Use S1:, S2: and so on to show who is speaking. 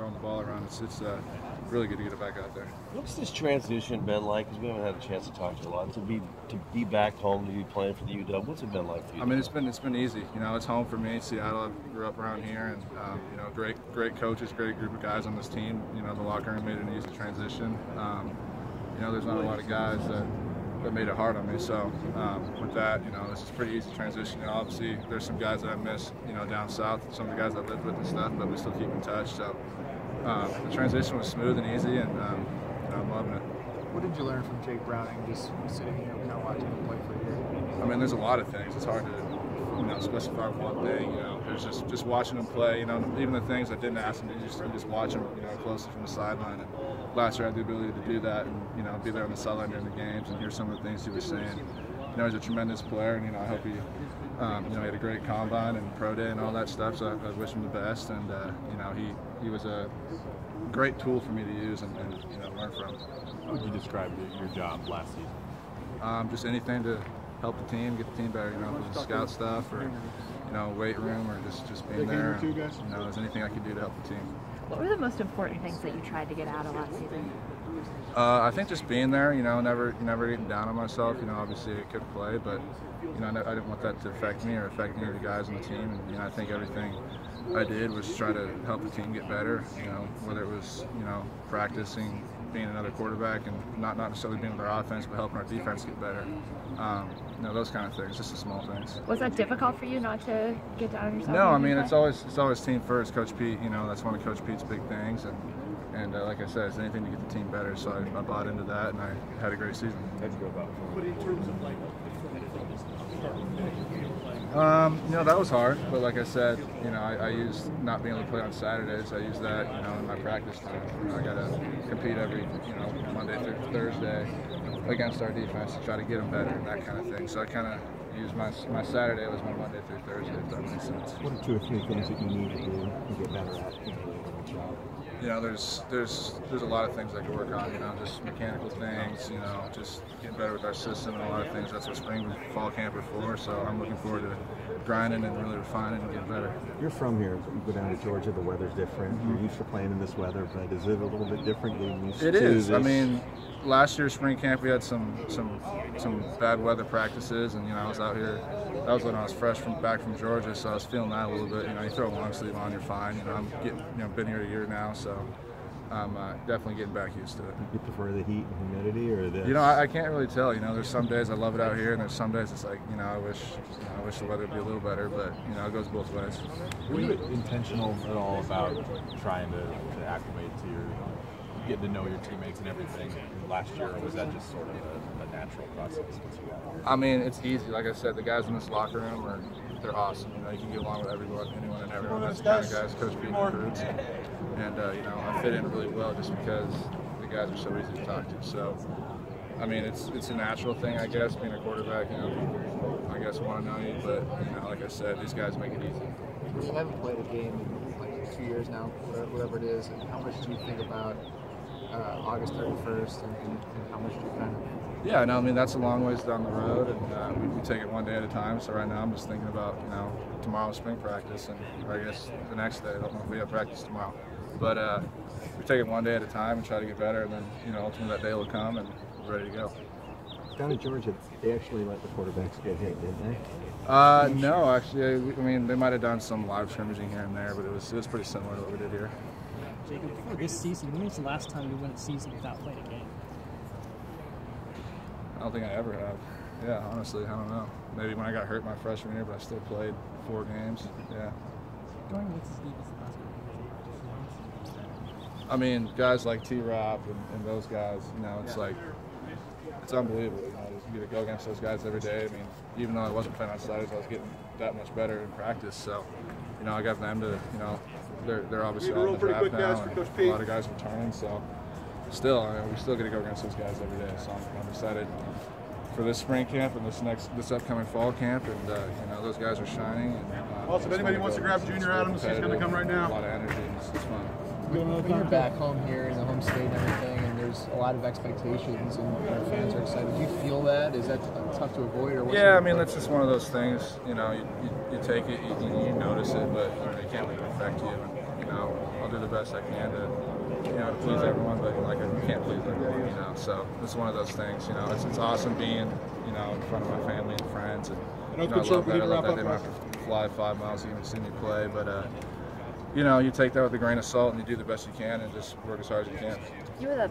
S1: throwing the ball around. It's really good to get it back out there.
S2: What's this transition been like? Because we haven't had a chance to talk to you a lot. To be back home, to be playing for the UW, what's it been like for you?
S1: I mean, it's been easy. You know, it's home for me. Seattle, I grew up around here, and you know, great coaches, great group of guys on this team. You know, the locker room made it an easy transition. You know, there's not a lot of guys that made it hard on me. So with that, you know, it's just a pretty easy transition. You know, obviously, there's some guys that I miss, you know, down south, some of the guys I lived with and stuff, but we still keep in touch. So the transition was smooth and easy, and you know, I'm loving it.
S3: What did you learn from Jake Browning, just sitting here, kind of watching him play for a year?
S1: I mean, there's a lot of things. It's hard to, you know, specify one thing. You know, there's just watching him play. You know, even the things I didn't ask him, you just watch him, you know, closely from the sideline. And last year I had the ability to do that, and you know, be there on the sideline during the games and hear some of the things he was saying. You know, he's a tremendous player, and you know, I hope he, you know, he had a great combine and pro day and all that stuff. So I wish him the best, and you know, he was a great tool for me to use and you know, learn from.
S4: How would you describe your job last season?
S1: Just anything to help the team, get the team better. You know, if it was scout stuff or you know, weight room or just being there. And, you know, there's anything I could do to help the team.
S5: What were the most important things that you tried to get out of last season?
S1: I think just being there, you know, never getting down on myself. You know, obviously I could play, but you know, I didn't want that to affect me or affect any of the guys on the team. And you know, I think everything I did was try to help the team get better. You know, whether it was, you know, practicing, being another quarterback, and not necessarily being with our offense, but helping our defense get better. You know, those kind of things, just the small things.
S5: Was that difficult for you not to get down on yourself?
S1: No, I mean, it's always team first. Coach Pete, you know, that's one of Coach Pete's big things, and like I said, it's anything to get the team better. So I bought into that, and I had a great season.
S4: How'd you go about it?
S6: But in terms of like,
S1: you know, that was hard, but like I said, you know, I used not being able to play on Saturdays. I used that, you know, in my practice time. You know, I got to compete every, you know, Monday through Thursday against our defense to try to get them better and that kind of thing. So I kind of used my Saturday was my Monday through Thursday, if that makes sense.
S7: What are 2 or 3 things that you need to do to get better at?
S1: You know, there's a lot of things I could work on. You know, just mechanical things. You know, just getting better with our system and a lot of things. That's what spring and fall camp are for. So I'm looking forward to grinding and really refining and getting better.
S7: You're from here. You go down to Georgia. The weather's different. You're used to playing in this weather, but is it a little bit different getting used to
S1: it is.
S7: this?
S1: I mean, last year's spring camp we had some bad weather practices, and you know, I was out here. That was when I was back from Georgia, so I was feeling that a little bit. You know, you throw a long sleeve on, you're fine. You know, I'm getting, you know, been here a year now, so I'm definitely getting back used to it.
S7: You prefer the heat and humidity, or the?
S1: You know, I can't really tell. You know, there's some days I love it out here, and there's some days it's like, you know, I wish the weather would be a little better, but you know, it goes both ways.
S4: Were you intentional at all about trying to acclimate to getting to know your teammates and everything last year, or was that just sort of a natural process?
S1: I mean, it's easy. Like I said, the guys in this locker room they're awesome. You know, you can get along with anyone and everyone. That's the kind of guys Coach Pete recruits, and you know, I fit in really well just because the guys are so easy to talk to. So, I mean, it's a natural thing, I guess, being a quarterback. You know, people, I guess, want to know you, but you know, like I said, these guys make it easy.
S3: You haven't played a game in like 2 years now, whatever it is, and how much do you think about August 31st, and how much do you kind of?
S1: Yeah, no, I mean, that's a long ways down the road, and we take it one day at a time. So right now I'm just thinking about, you know, tomorrow's spring practice, or I guess the next day. I don't know if we have practice tomorrow. But we take it one day at a time and try to get better, and then, you know, ultimately that day will come and we're ready to go.
S7: Down in Georgia, they actually let the quarterbacks get hit, didn't they?
S1: No, actually, I mean, they might have done some live scrimmaging here and there, but it was pretty similar to what we did here.
S6: Jacob, before this season, when was the last time you went a season without playing a game?
S1: I don't think I ever have. Yeah, honestly, I don't know. Maybe when I got hurt my freshman year, but I still played 4 games. Yeah.
S6: Going with this league is the last one.
S1: I mean, guys like T-Rop and those guys, you know, it's like, it's unbelievable. You know, you get to go against those guys every day. I mean, even though I wasn't playing on Saturdays, I was getting that much better in practice. So, you know, I got them to, you know, they're obviously all in the draft now, and a lot of guys returning. So, still, I mean, we still get to go against those guys every day. So I'm excited for this spring camp and this upcoming fall camp, and you know, those guys are shining. And,
S8: also, if anybody wants to grab Junior Adams, he's going to come right now.
S1: A lot of energy, and it's fun.
S3: When you're back home here in the home state and everything, and there's a lot of expectations, and your fans are excited, do you feel that? Is that tough to avoid, or what's
S1: Yeah, I mean, that's just one of those things. You know, you take it, you notice it, but you know, you can't let it affect you. And, you know, I'll I'll do the best I can to, to please everyone, but like I can't please everyone, So it's one of those things, It's awesome being, in front of my family and friends, and I love that. I love that they don't have to fly 5 miles to even see me play, but you take that with a grain of salt and you do the best you can and just work as hard as you can.
S5: You were the